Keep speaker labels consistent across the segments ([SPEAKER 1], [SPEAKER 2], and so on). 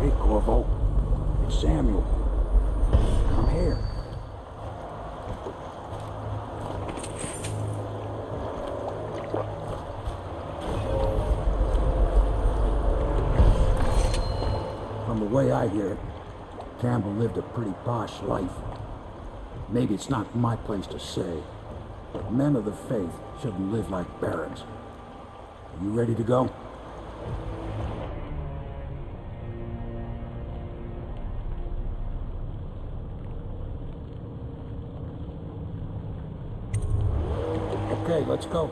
[SPEAKER 1] Hey, Corvo. It's Samuel. Come here. From the way I hear it, Campbell lived a pretty posh life. Maybe it's not my place to say, but men of the faith shouldn't live like barons. Are you ready to go? Okay, let's go.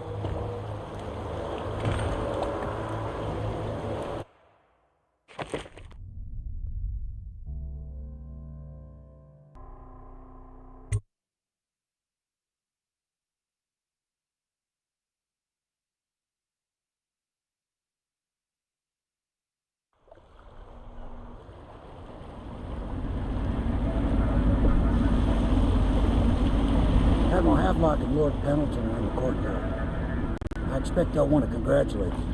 [SPEAKER 1] Admiral Havelock and Lord Pendleton are in the courtyard. I expect they'll want to congratulate you.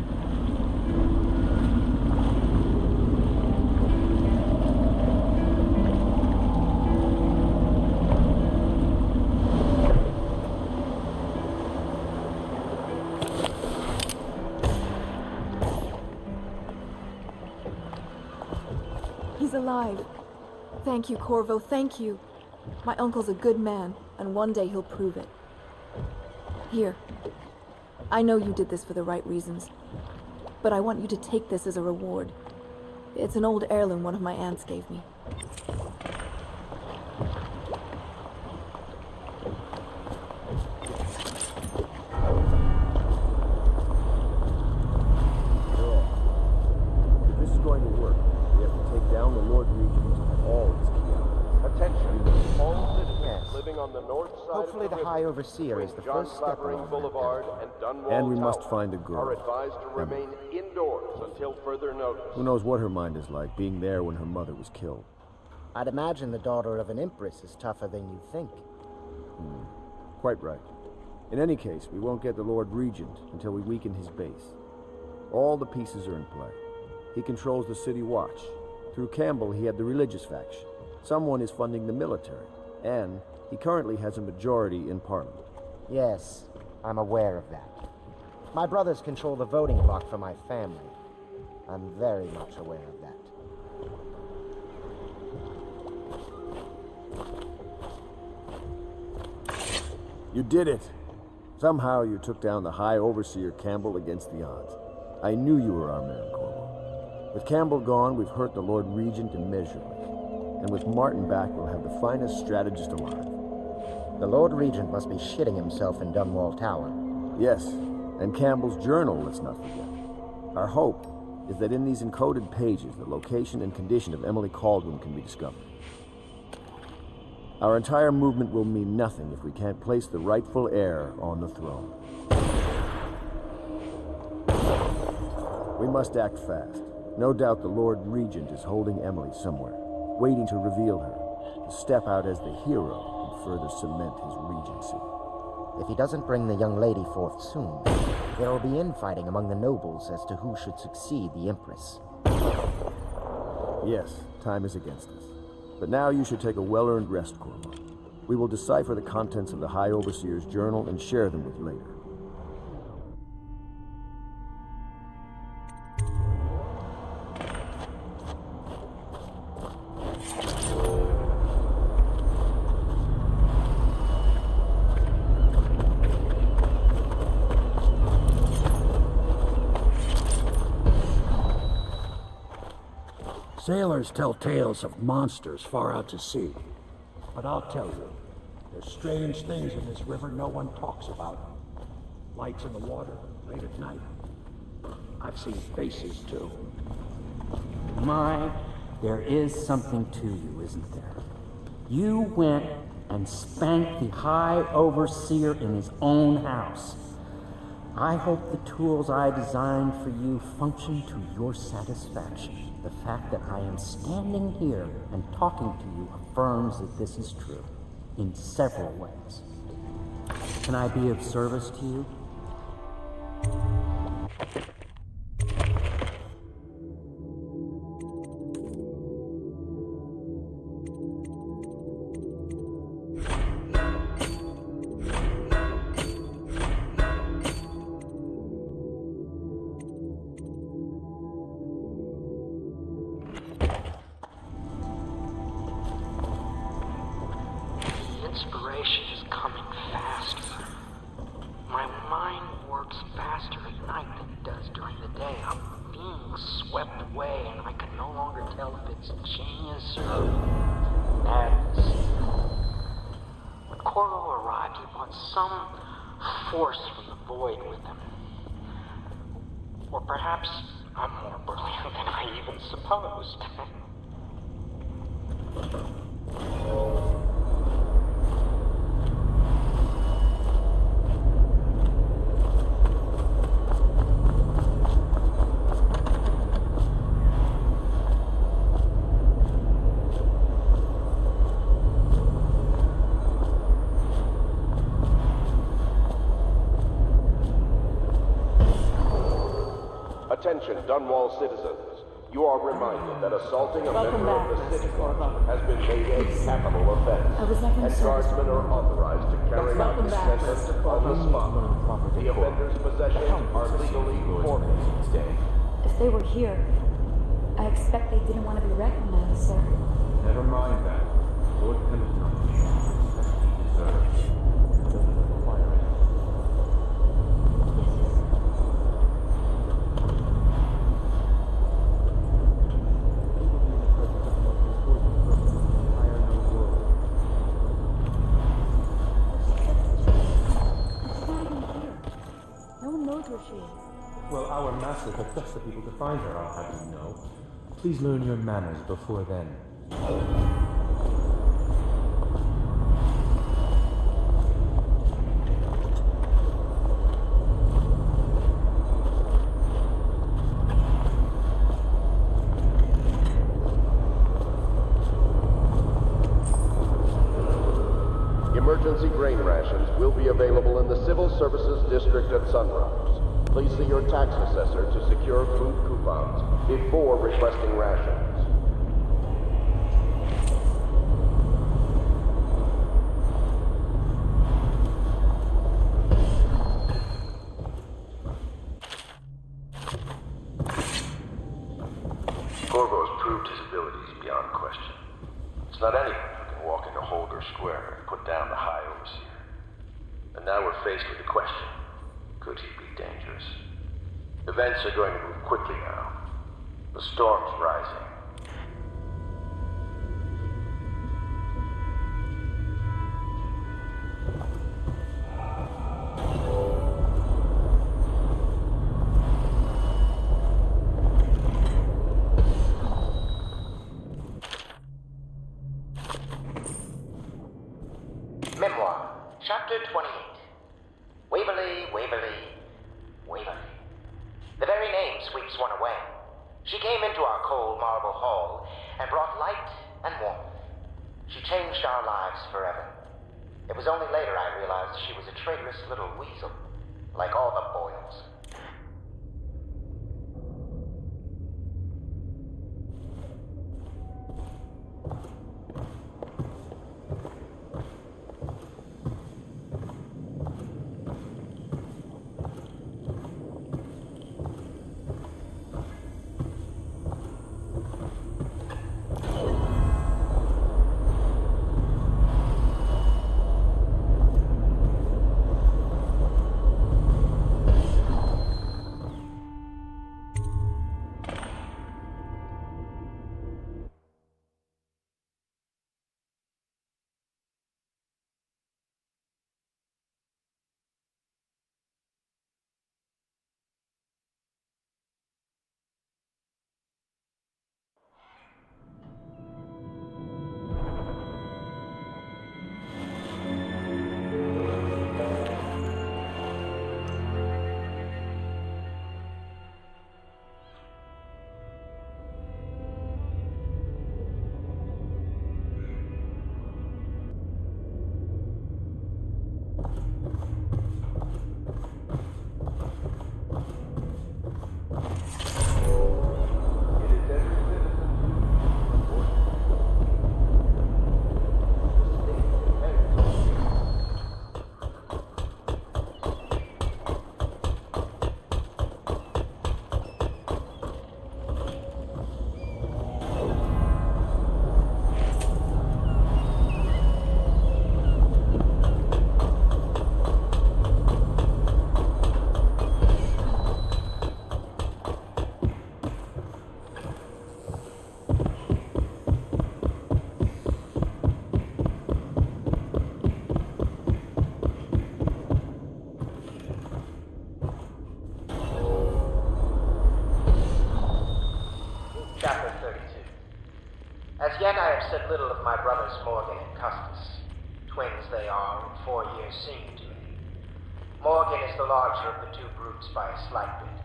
[SPEAKER 2] He's alive. Thank you, Corvo, thank you. My uncle's a good man, and one day he'll prove it. Here. I know you did this for the right reasons, but I want you to take this as a reward. It's an old heirloom one of my aunts gave me.
[SPEAKER 3] If this is going to work, we have to take down the Lord Regent and all his key elements.
[SPEAKER 4] Attention, all citizens living on the north side
[SPEAKER 5] Hopefully
[SPEAKER 4] of the
[SPEAKER 5] the High
[SPEAKER 4] river
[SPEAKER 5] Overseer is the
[SPEAKER 4] between John
[SPEAKER 5] first step
[SPEAKER 4] Clavering
[SPEAKER 5] along that
[SPEAKER 4] Boulevard
[SPEAKER 5] path.
[SPEAKER 4] and Dunwall
[SPEAKER 3] And we must
[SPEAKER 4] Tower
[SPEAKER 3] find a girl.
[SPEAKER 4] are advised to remain indoors until further notice.
[SPEAKER 3] Who knows what her mind is like, being there when her mother was killed.
[SPEAKER 5] I'd imagine the daughter of an empress is tougher than you think.
[SPEAKER 3] Quite right. In any case, we won't get the Lord Regent until we weaken his base. All the pieces are in play. He controls the City Watch. Through Campbell, he had the religious faction. Someone is funding the military. And he currently has a majority in Parliament.
[SPEAKER 5] Yes, I'm aware of that. My brothers control the voting bloc for my family. I'm very much aware of that.
[SPEAKER 3] You did it! Somehow you took down the High Overseer Campbell against the odds. I knew you were our man, Corvo. With Campbell gone, we've hurt the Lord Regent immeasurably. And with Martin back, we'll have the finest strategist alive.
[SPEAKER 5] The Lord Regent must be shitting himself in Dunwall Tower.
[SPEAKER 3] Yes, and Campbell's journal, let's not forget. Our hope is that in these encoded pages, the location and condition of Emily Caldwell can be discovered. Our entire movement will mean nothing if we can't place the rightful heir on the throne. We must act fast. No doubt the Lord Regent is holding Emily somewhere, waiting to reveal her, to step out as the hero and further cement his regency.
[SPEAKER 5] If he doesn't bring the young lady forth soon, there will be infighting among the nobles as to who should succeed the Empress.
[SPEAKER 3] Yes, time is against us. But now you should take a well-earned rest, Corvo. We will decipher the contents of the High Overseer's journal and share them with you later.
[SPEAKER 1] Sailors tell tales of monsters far out to sea. But I'll tell you, there's strange things in this river no one talks about. Lights in the water late at night. I've seen faces too.
[SPEAKER 6] My, there is something to you, isn't there? You went and spanked the High Overseer in his own house. I hope the tools I designed for you function to your satisfaction. The fact that I am standing here and talking to you affirms that this is true, in several ways. Can I be of service to you? inspiration is coming faster. My mind works faster at night than it does during the day. I'm being swept away, and I can no longer tell if it's genius or madness. When Corvo arrived, he brought some force from the void with him. Or perhaps I'm more brilliant than I even supposed.
[SPEAKER 4] Attention, Dunwall citizens. You are reminded that assaulting a member of the city has been made a capital offense, and guardsmen are authorized to carry out the sentence on the spot. The offender's possessions are legally forfeited.
[SPEAKER 7] If they were here, I expect they didn't want to be recognized, sir.
[SPEAKER 8] Never mind that. Lord Pendleton as he deserves. Doesn't require it. Well, our masters have trusted people to find her, I'll have you know. Please learn your manners before then.
[SPEAKER 4] Emergency grain rations will be available in the Civil Services District at sunrise. Please see your tax assessor to secure food coupons before requesting rations.
[SPEAKER 9] Corvo's proved his abilities beyond question. It's not anyone who can walk into Holder Square and put down the High Overseer. And now we're faced with the question. Could he be dangerous? Events are going to move quickly now. The storm's rising.
[SPEAKER 6] Memoir, Chapter 28. Waverly, Waverly, Waverly. The very name sweeps one away. She came into our cold marble hall and brought light and warmth. She changed our lives forever. It was only later I realized she was a traitorous little weasel, like all the Boyles.
[SPEAKER 10] As yet I have said little of my brothers Morgan and Custis. Twins they are, and 4 years seem to me. Morgan is the larger of the two brutes by a slight bit.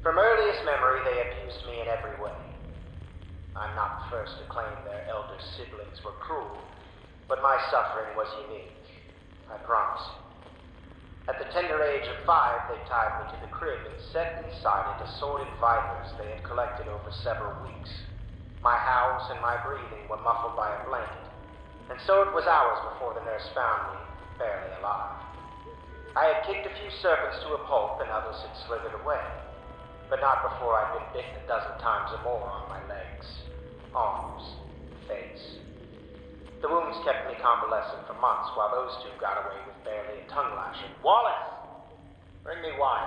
[SPEAKER 10] From earliest memory they abused me in every way. I'm not the first to claim their elder siblings were cruel, but my suffering was unique, I promise you. At the tender age of 5, they tied me to the crib and set inside it assorted vipers they had collected over several weeks. My howls and my breathing were muffled by a blanket, and so it was hours before the nurse found me, barely alive. I had kicked a few serpents to a pulp and others had slithered away, but not before I'd been bitten a dozen times or more on my legs, arms, face. The wounds kept me convalescent for months, while those two got away with barely a tongue lashing. Wallace! Bring me wine.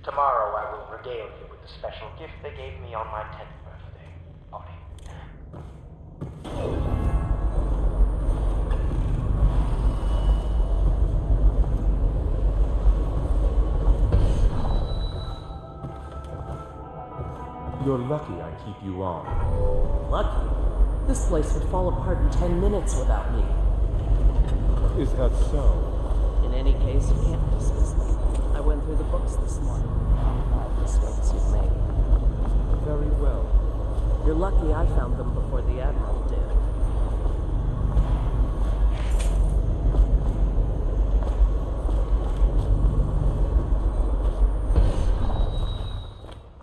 [SPEAKER 10] Tomorrow I will regale you with the special gift they gave me on my 10th birthday party.
[SPEAKER 8] You're lucky I keep you on.
[SPEAKER 11] Lucky? This place would fall apart in 10 minutes without me.
[SPEAKER 8] Is that so?
[SPEAKER 11] In any case, you can't dismiss me. I went through the books this morning. All the mistakes you've made.
[SPEAKER 8] Very well.
[SPEAKER 11] You're lucky I found them before the Admiral did.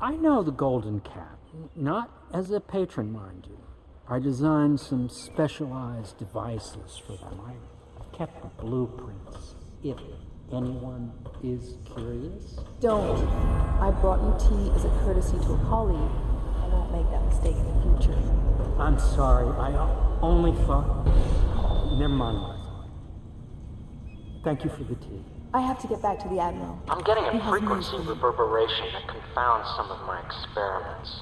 [SPEAKER 6] I know the Golden Cat, not as a patron, mind you. I designed some specialized devices for them. I kept the blueprints, if anyone is curious.
[SPEAKER 2] Don't. I brought you tea as a courtesy to a colleague. I won't make that mistake in the future.
[SPEAKER 6] I'm sorry, I only thought... Never mind what I thought. Thank you for the tea.
[SPEAKER 2] I have to get back to the Admiral.
[SPEAKER 10] I'm getting
[SPEAKER 2] He
[SPEAKER 10] a
[SPEAKER 2] has
[SPEAKER 10] frequency
[SPEAKER 2] news for me.
[SPEAKER 10] reverberation that confounds some of my experiments.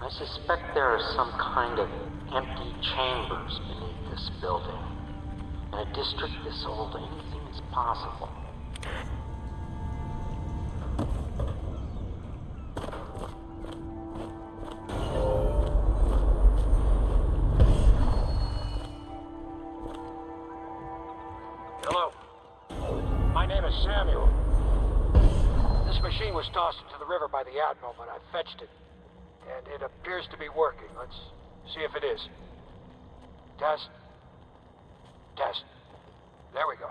[SPEAKER 10] I suspect there are some kind of empty chambers beneath this building. In a district this old, anything is possible.
[SPEAKER 12] Hello. My name is Samuel. This machine was tossed into the river by the Admiral, but I fetched it. And it appears to be working. Let's see if it is. Test. Test. There we go.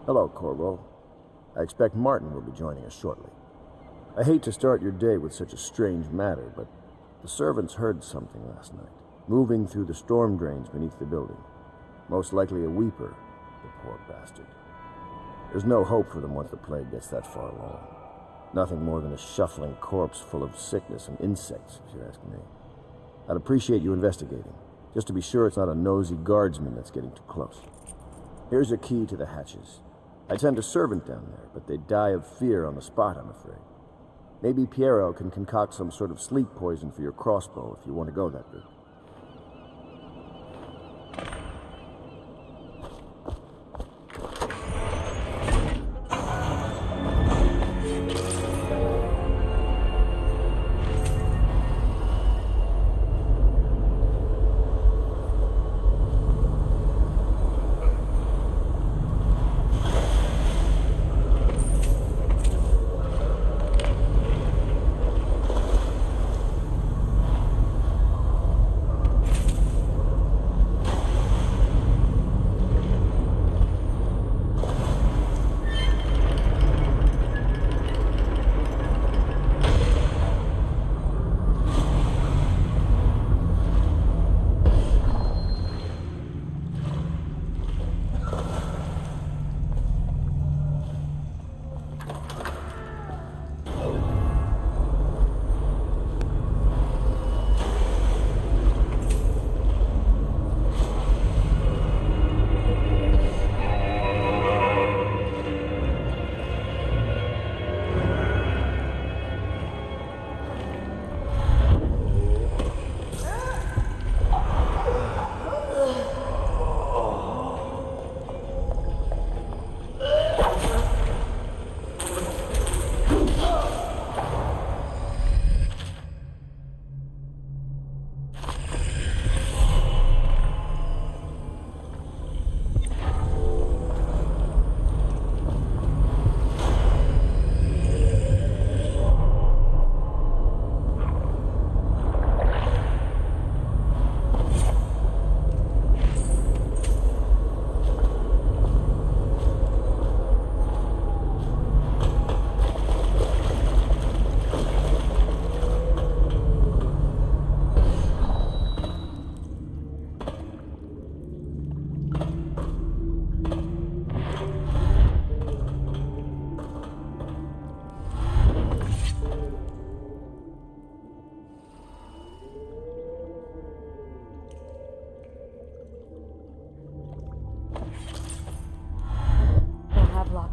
[SPEAKER 3] Hello, Corvo. I expect Martin will be joining us shortly. I hate to start your day with such a strange matter, but the servants heard something last night, moving through the storm drains beneath the building. Most likely a weeper, the poor bastard. There's no hope for them once the plague gets that far along. Nothing more than a shuffling corpse full of sickness and insects, if you ask me. I'd appreciate you investigating, just to be sure it's not a nosy guardsman that's getting too close. Here's a key to the hatches. I'd send a servant down there, but they'd die of fear on the spot, I'm afraid. Maybe Piero can concoct some sort of sleep poison for your crossbow if you want to go that route.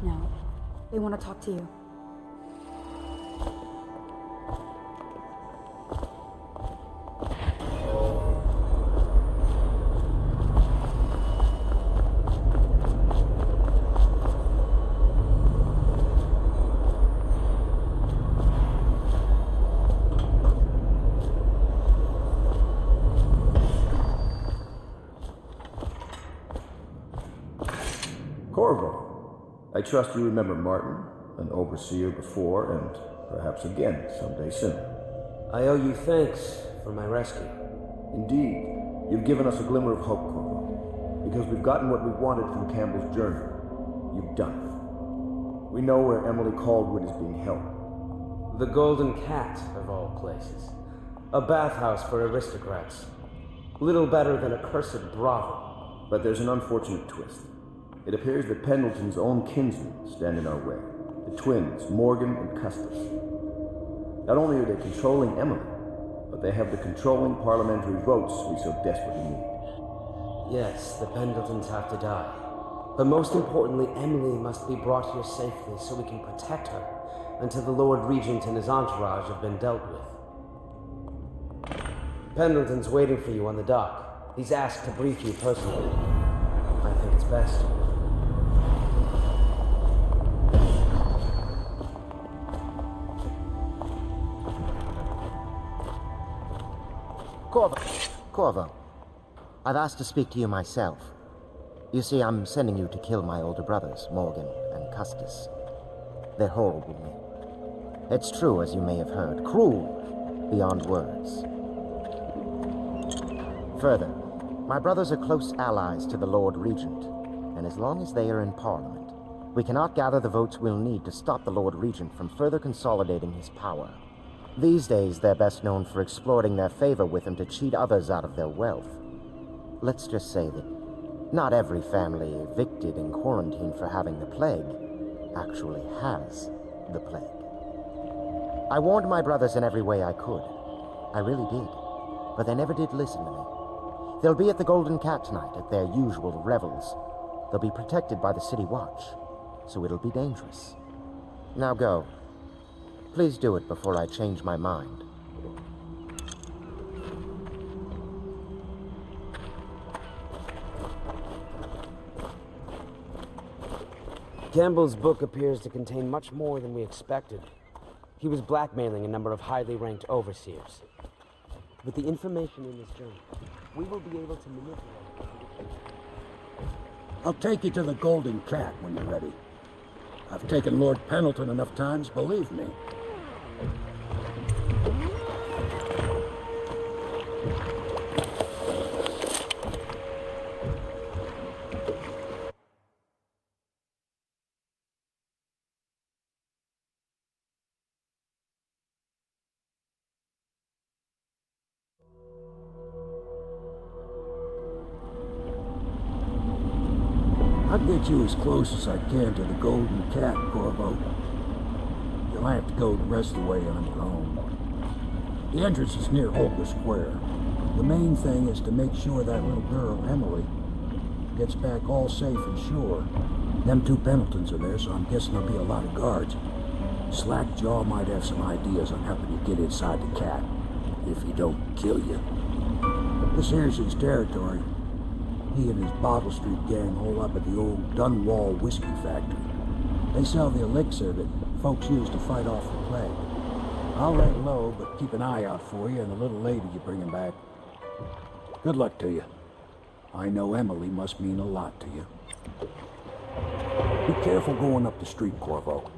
[SPEAKER 7] No. They want to talk to you.
[SPEAKER 3] Corvo, I trust you remember Martin, an overseer before, and perhaps again someday soon.
[SPEAKER 13] I owe you thanks for my rescue.
[SPEAKER 3] Indeed, you've given us a glimmer of hope, Corvo, because we've gotten what we wanted from Campbell's journey. You've done it. We know where Emily Caldwell is being held.
[SPEAKER 13] The Golden Cat, of all places. A bathhouse for aristocrats. Little better than a cursed brothel.
[SPEAKER 3] But there's an unfortunate twist. It appears that Pendleton's own kinsmen stand in our way. The twins, Morgan and Custis. Not only are they controlling Emily, but they have the controlling parliamentary votes we so desperately need.
[SPEAKER 13] Yes, the Pendletons have to die. But most importantly, Emily must be brought here safely so we can protect her until the Lord Regent and his entourage have been dealt with. Pendleton's waiting for you on the dock. He's asked to brief you personally. I think it's best.
[SPEAKER 5] Corvo, I've asked to speak to you myself. You see, I'm sending you to kill my older brothers, Morgan and Custis. They're horrible men. It's true, as you may have heard, cruel beyond words. Further, my brothers are close allies to the Lord Regent, and as long as they are in Parliament, we cannot gather the votes we'll need to stop the Lord Regent from further consolidating his power. These days, they're best known for exploiting their favor with him to cheat others out of their wealth. Let's just say that not every family evicted in quarantine for having the plague actually has the plague. I warned my brothers in every way I could. I really did. But they never did listen to me. They'll be at the Golden Cat tonight at their usual revels. They'll be protected by the City Watch, so it'll be dangerous. Now go. Please do it before I change my mind.
[SPEAKER 13] Campbell's book appears to contain much more than we expected. He was blackmailing a number of highly ranked overseers. With the information in this journal, we will be able to manipulate.
[SPEAKER 1] I'll take you to the Golden Cat when you're ready. I've taken Lord Pendleton enough times, believe me. I'll get you as close as I can to the Golden Cat, Corvo. You'll have to go the rest of the way on your own. The entrance is near Holker Square. The main thing is to make sure that little girl, Emily, gets back all safe and sure. Them two Pendletons are there, so I'm guessing there'll be a lot of guards. Slackjaw might have some ideas on helping you get inside the cat, if he don't kill you. This here's his territory. He and his Bottle Street gang hole up at the old Dunwall whiskey factory. They sell the elixir that folks use to fight off the plague. I'll lay low, but keep an eye out for you and the little lady you bring him back. Good luck to you. I know Emily must mean a lot to you. Be careful going up the street, Corvo.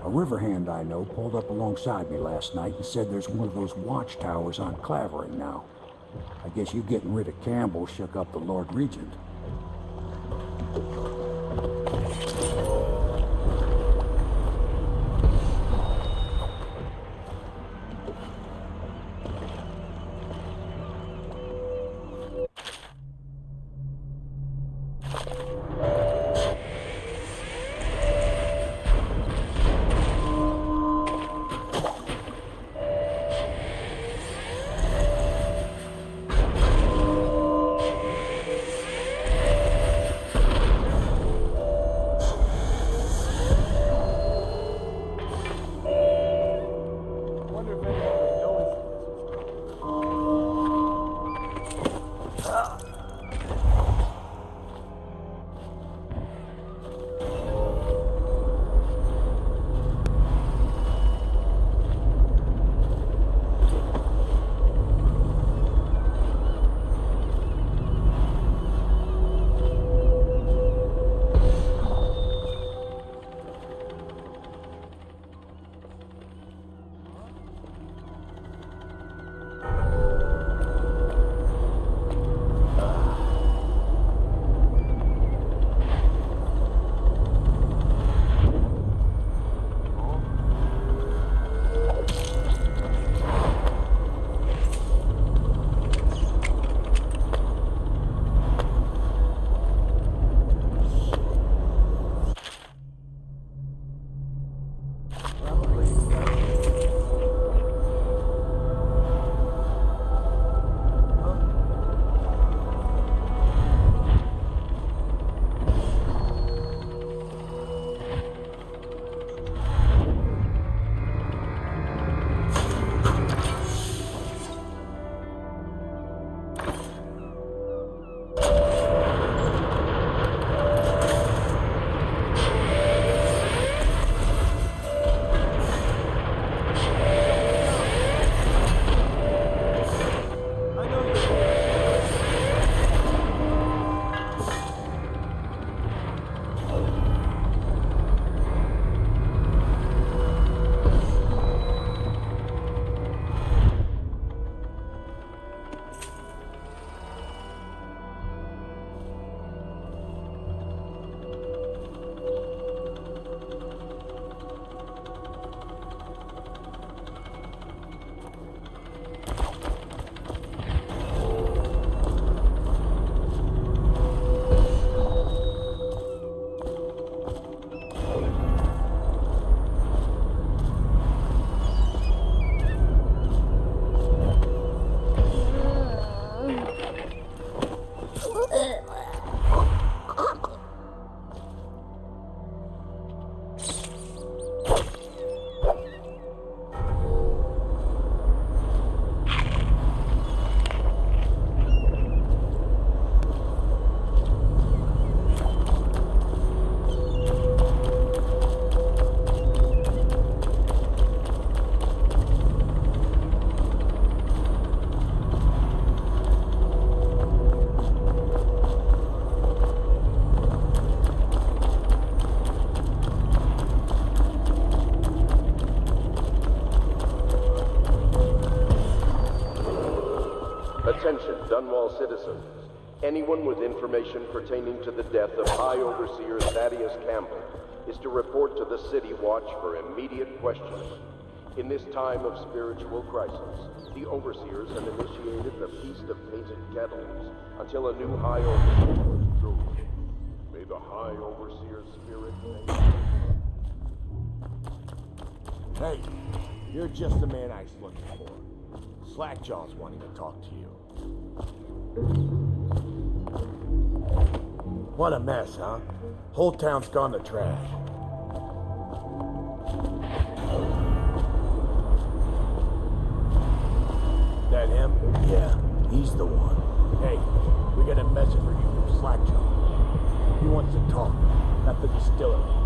[SPEAKER 1] A river hand I know pulled up alongside me last night and said there's one of those watchtowers on Clavering now. I guess you getting rid of Campbell shook up the Lord Regent.
[SPEAKER 4] Dunwall citizens. Anyone with information pertaining to the death of High Overseer Thaddeus Campbell is to report to the City Watch for immediate questioning. In this time of spiritual crisis, the Overseers have initiated the Feast of Painted Kettles until a new High Overseer is chosen. May the High Overseer's spirit
[SPEAKER 14] Hey, you're just the man I was looking for. Slackjaw's wanting to talk to you. What a mess, huh? Whole town's gone to trash. That him? Yeah, he's the one. Hey, we got a message for you from Slackjaw. He wants to talk. Nothing to still it.